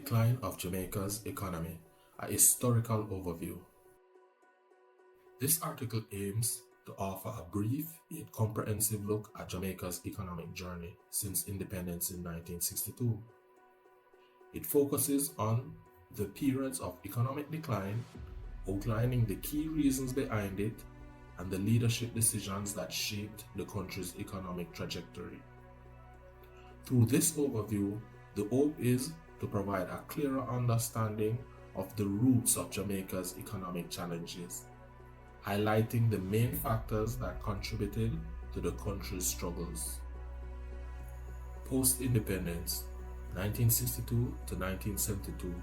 Decline of Jamaica's Economy, a historical overview. This article aims to offer a brief yet comprehensive look at Jamaica's economic journey since independence in 1962. It focuses on the periods of economic decline, outlining the key reasons behind it and the leadership decisions that shaped the country's economic trajectory. Through this overview, the hope is to provide a clearer understanding of the roots of Jamaica's economic challenges, highlighting the main factors that contributed to the country's struggles. Post-independence, 1962 to 1972,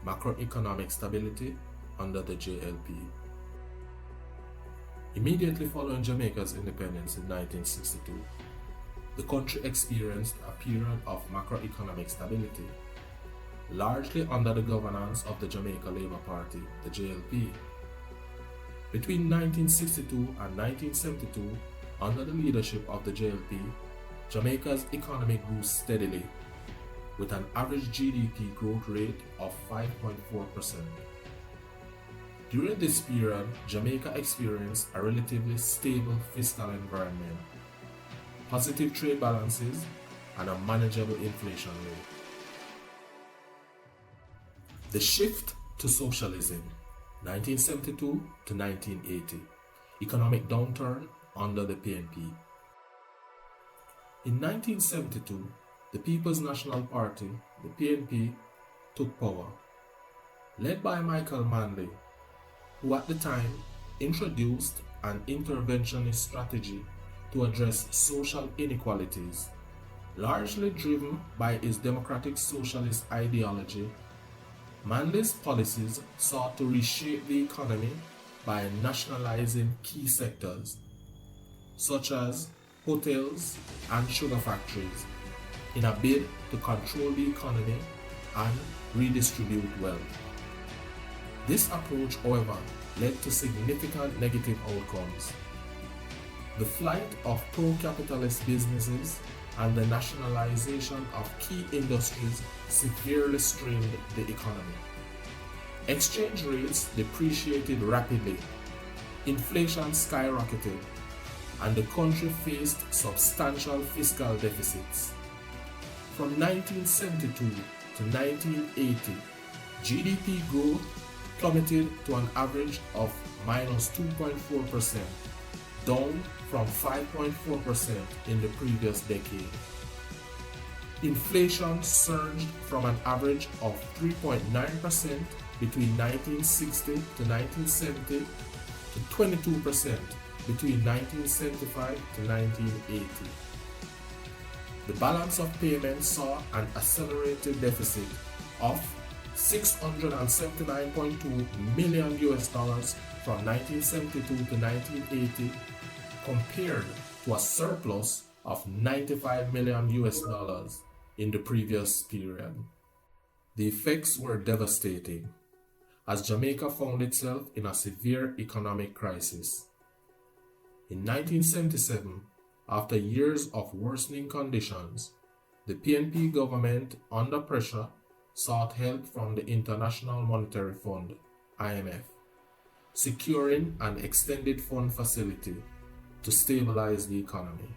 macroeconomic stability under the JLP. Immediately following Jamaica's independence in 1962, the country experienced a period of macroeconomic stability, largely under the governance of the Jamaica Labour Party, the JLP. Between 1962 and 1972, under the leadership of the JLP, Jamaica's economy grew steadily, with an average GDP growth rate of 5.4%. During this period, Jamaica experienced a relatively stable fiscal environment, positive trade balances, and a manageable inflation rate. The shift to socialism, 1972 to 1980, economic downturn under the PNP. In 1972, the People's National Party, the PNP, took power, led by Michael Manley, who at the time introduced an interventionist strategy to address social inequalities, largely driven by his democratic socialist ideology. Manley's policies sought to reshape the economy by nationalizing key sectors, such as hotels and sugar factories, in a bid to control the economy and redistribute wealth. This approach, however, led to significant negative outcomes. The flight of pro-capitalist businesses and the nationalization of key industries severely strained the economy. Exchange rates depreciated rapidly, inflation skyrocketed, and the country faced substantial fiscal deficits. From 1972 to 1980, GDP growth plummeted to an average of minus 2.4%, down from 5.4% in the previous decade. Inflation surged from an average of 3.9% between 1960 to 1970 to 22% between 1975 to 1980. The balance of payments saw an accelerated deficit of $679.2 million from 1972 to 1980, compared to a surplus of $95 million in the previous period. The effects were devastating, as Jamaica found itself in a severe economic crisis. In 1977, after years of worsening conditions, the PNP government, under pressure, sought help from the International Monetary Fund, IMF, securing an extended fund facility to stabilize the economy.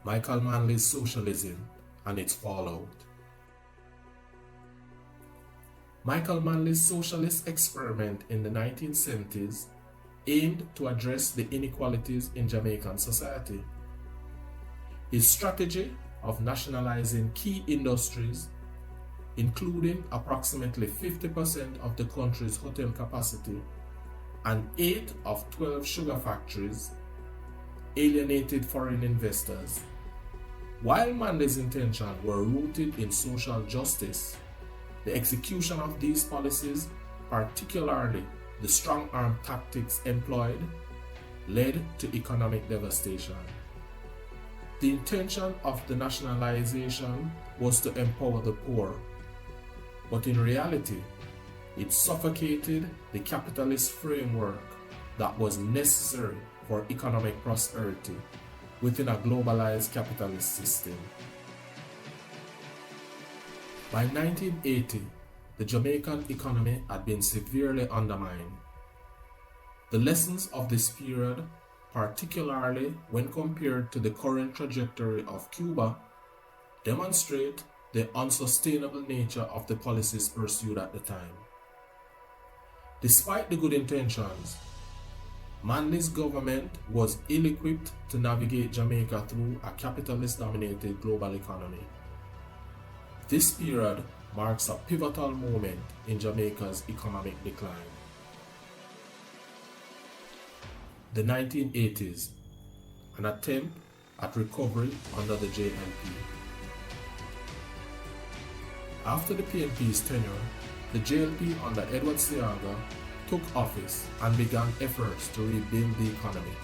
Michael Manley's socialism and its fallout. Michael Manley's socialist experiment in the 1970s aimed to address the inequalities in Jamaican society. His strategy of nationalizing key industries, including approximately 50% of the country's hotel capacity and 8 of 12 sugar factories, alienated foreign investors. While Manley's intentions were rooted in social justice, the execution of these policies, particularly the strong-arm tactics employed, led to economic devastation. The intention of the nationalization was to empower the poor, but in reality, it suffocated the capitalist framework that was necessary for economic prosperity within a globalized capitalist system. By 1980, the Jamaican economy had been severely undermined. The lessons of this period, particularly when compared to the current trajectory of Cuba, demonstrate the unsustainable nature of the policies pursued at the time. Despite the good intentions, Manley's government was ill-equipped to navigate Jamaica through a capitalist-dominated global economy. This period marks a pivotal moment in Jamaica's economic decline. The 1980s, an attempt at recovery under the JLP. After the PNP's tenure, the JLP under Edward Seaga took office and began efforts to rebuild the economy.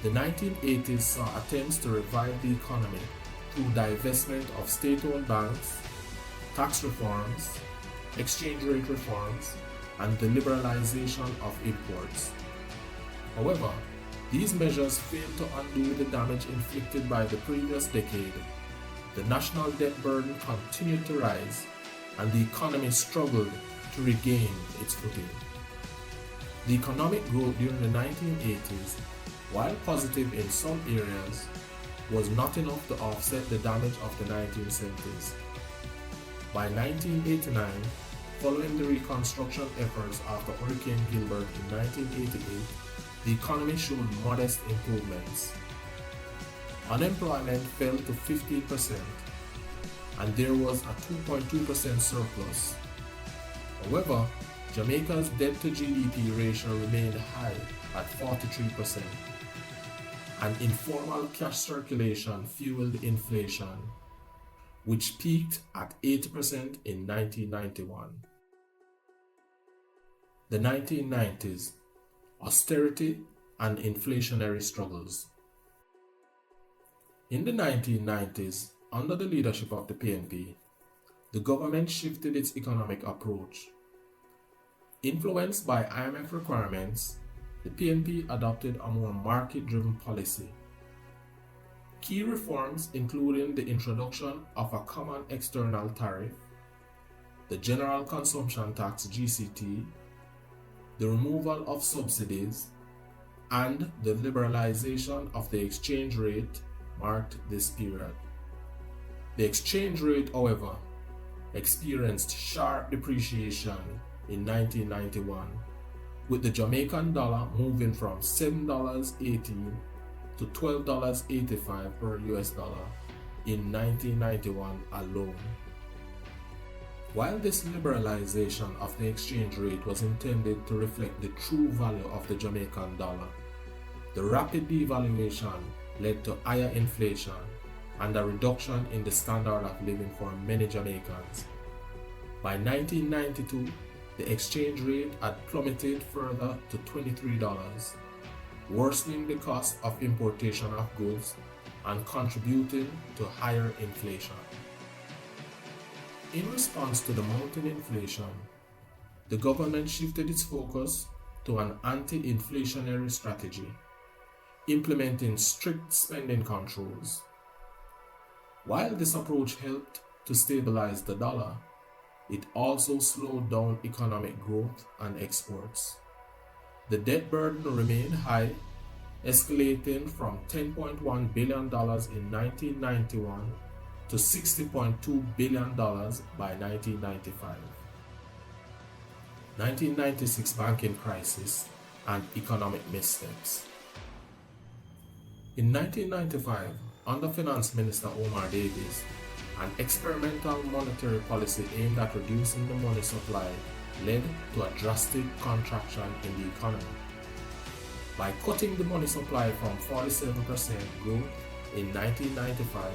The 1980s saw attempts to revive the economy through divestment of state-owned banks, tax reforms, exchange rate reforms, and the liberalization of imports. However, these measures failed to undo the damage inflicted by the previous decade. The national debt burden continued to rise, and the economy struggled to regain its footing. The economic growth during the 1980s, while positive in some areas, was not enough to offset the damage of the 1970s. By 1989, following the reconstruction efforts after Hurricane Gilbert in 1988, the economy showed modest improvements. Unemployment fell to 15%, and there was a 2.2% surplus. However, Jamaica's debt to GDP ratio remained high at 43%, and informal cash circulation fueled inflation, which peaked at 8% in 1991. The 1990s, austerity and inflationary struggles. In the 1990s, under the leadership of the PNP, the government shifted its economic approach. Influenced by IMF requirements, the PNP adopted a more market-driven policy. Key reforms including the introduction of a common external tariff, the General Consumption Tax GCT, the removal of subsidies, and the liberalization of the exchange rate marked this period. The exchange rate, however, experienced sharp depreciation in 1991, with the Jamaican dollar moving from $7.18 to $12.85 per US dollar in 1991 alone. While this liberalization of the exchange rate was intended to reflect the true value of the Jamaican dollar, the rapid devaluation led to higher inflation and a reduction in the standard of living for many Jamaicans. By 1992, the exchange rate had plummeted further to $23, worsening the cost of importation of goods and contributing to higher inflation. In response to the mounting inflation, the government shifted its focus to an anti-inflationary strategy, implementing strict spending controls. While this approach helped to stabilize the dollar, it also slowed down economic growth and exports. The debt burden remained high, escalating from $10.1 billion in 1991 to $60.2 billion by 1995. 1996 banking crisis and economic missteps. In 1995, under Finance Minister Omar Davies, an experimental monetary policy aimed at reducing the money supply led to a drastic contraction in the economy. By cutting the money supply from 47% growth in 1995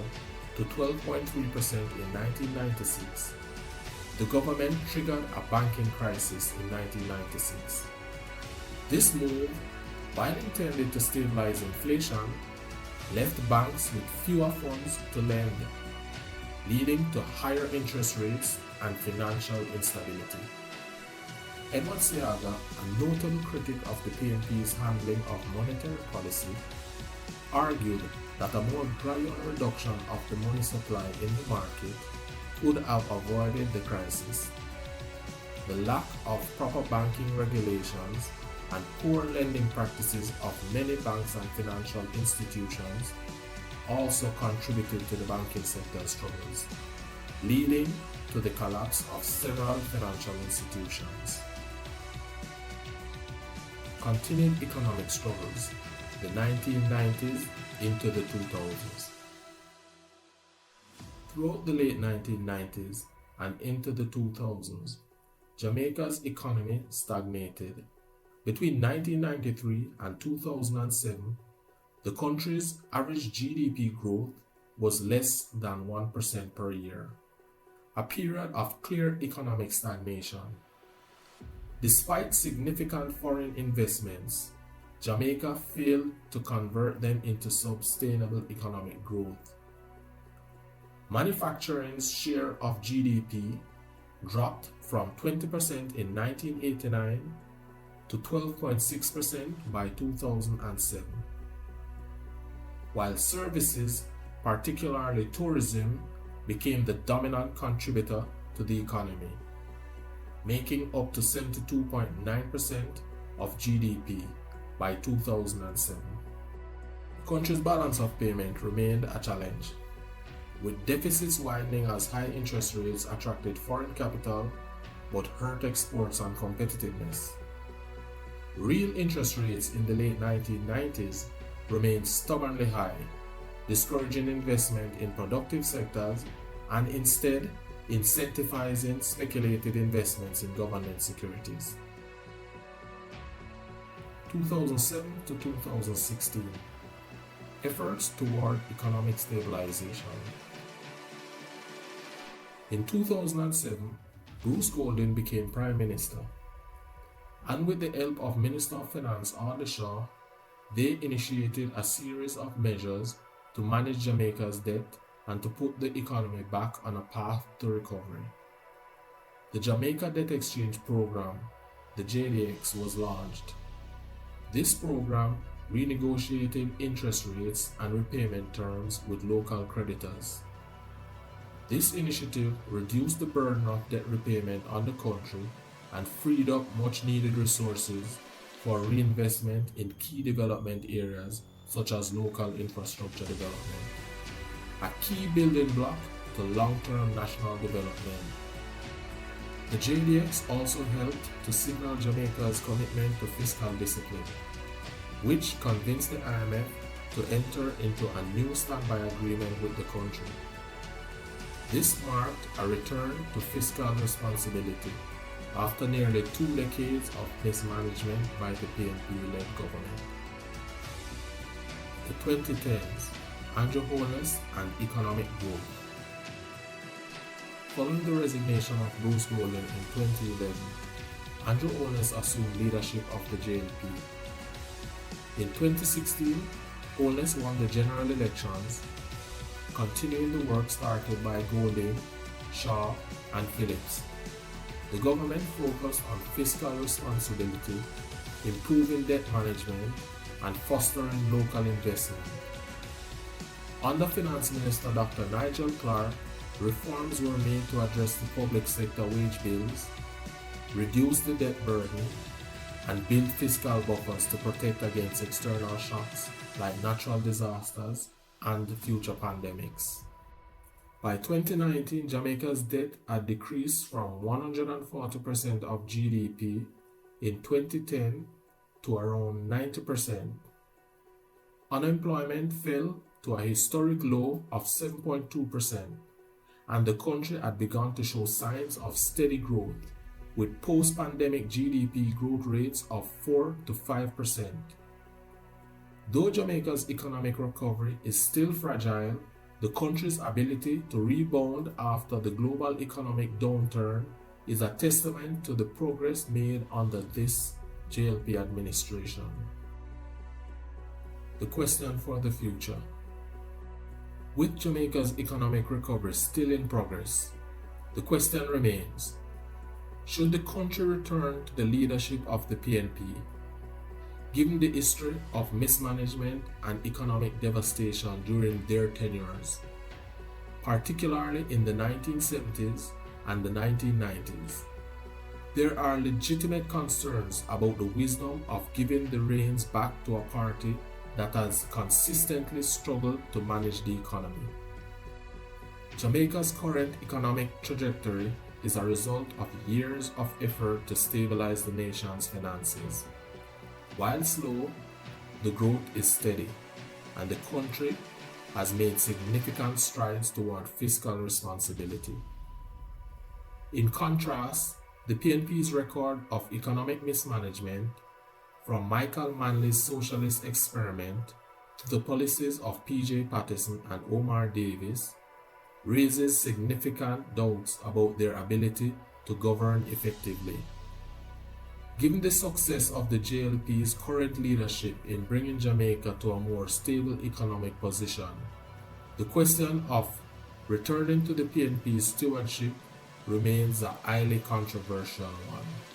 to 12.3% in 1996, the government triggered a banking crisis in 1996. This move, while intended to stabilize inflation, left banks with fewer funds to lend, leading to higher interest rates and financial instability. Edward Seaga, a notable critic of the PNP's handling of monetary policy, argued that a more gradual reduction of the money supply in the market would have avoided the crisis. The lack of proper banking regulations and poor lending practices of many banks and financial institutions also contributed to the banking sector's struggles, leading to the collapse of several financial institutions. Continued economic struggles, the 1990s into the 2000s. Throughout the late 1990s and into the 2000s, Jamaica's economy stagnated. Between 1993 and 2007, the country's average GDP growth was less than 1% per year, a period of clear economic stagnation. Despite significant foreign investments, Jamaica failed to convert them into sustainable economic growth. Manufacturing's share of GDP dropped from 20% in 1989 to 12.6% by 2007, while services, particularly tourism, became the dominant contributor to the economy, making up to 72.9% of GDP by 2007. The country's balance of payment remained a challenge, with deficits widening as high interest rates attracted foreign capital but hurt exports and competitiveness. Real interest rates in the late 1990s remained stubbornly high, discouraging investment in productive sectors and instead incentivizing speculative investments in government securities. 2007 to 2016. Efforts toward economic stabilization. In 2007, Bruce Golding became Prime Minister, and with the help of Minister of Finance Arthur Shaw, they initiated a series of measures to manage Jamaica's debt and to put the economy back on a path to recovery. The Jamaica Debt Exchange Program, the JDX, was launched. This program renegotiated interest rates and repayment terms with local creditors. This initiative reduced the burden of debt repayment on the country and freed up much needed resources for reinvestment in key development areas such as local infrastructure development, a key building block to long-term national development. The JDX also helped to signal Jamaica's commitment to fiscal discipline, which convinced the IMF to enter into a new standby agreement with the country. This marked a return to fiscal responsibility after nearly 2 decades of mismanagement by the PNP-led government. The 2010s, Andrew Holness and economic growth. Following the resignation of Bruce Golding in 2011, Andrew Holness assumed leadership of the JLP. In 2016, Holness won the general elections, continuing the work started by Golding, Shaw, and Phillips. The government focused on fiscal responsibility, improving debt management, and fostering local investment. Under Finance Minister Dr. Nigel Clark, reforms were made to address the public sector wage bills, reduce the debt burden, and build fiscal buffers to protect against external shocks like natural disasters and future pandemics. By 2019, Jamaica's debt had decreased from 140% of GDP in 2010 to around 90%. Unemployment fell to a historic low of 7.2%, and the country had begun to show signs of steady growth, with post-pandemic GDP growth rates of 4 to 5%. Though Jamaica's economic recovery is still fragile, the country's ability to rebound after the global economic downturn is a testament to the progress made under this JLP administration. The question for the future. With Jamaica's economic recovery still in progress, the question remains, should the country return to the leadership of the PNP, given the history of mismanagement and economic devastation during their tenures? particularly in the 1970s and the 1990s. There are legitimate concerns about the wisdom of giving the reins back to a party that has consistently struggled to manage the economy. Jamaica's current economic trajectory is a result of years of effort to stabilize the nation's finances. While slow, the growth is steady, and the country has made significant strides toward fiscal responsibility. In contrast, the PNP's record of economic mismanagement, from Michael Manley's socialist experiment to the policies of P.J. Patterson and Omar Davis, raises significant doubts about their ability to govern effectively. Given the success of the JLP's current leadership in bringing Jamaica to a more stable economic position, the question of returning to the PNP's stewardship remains a highly controversial one.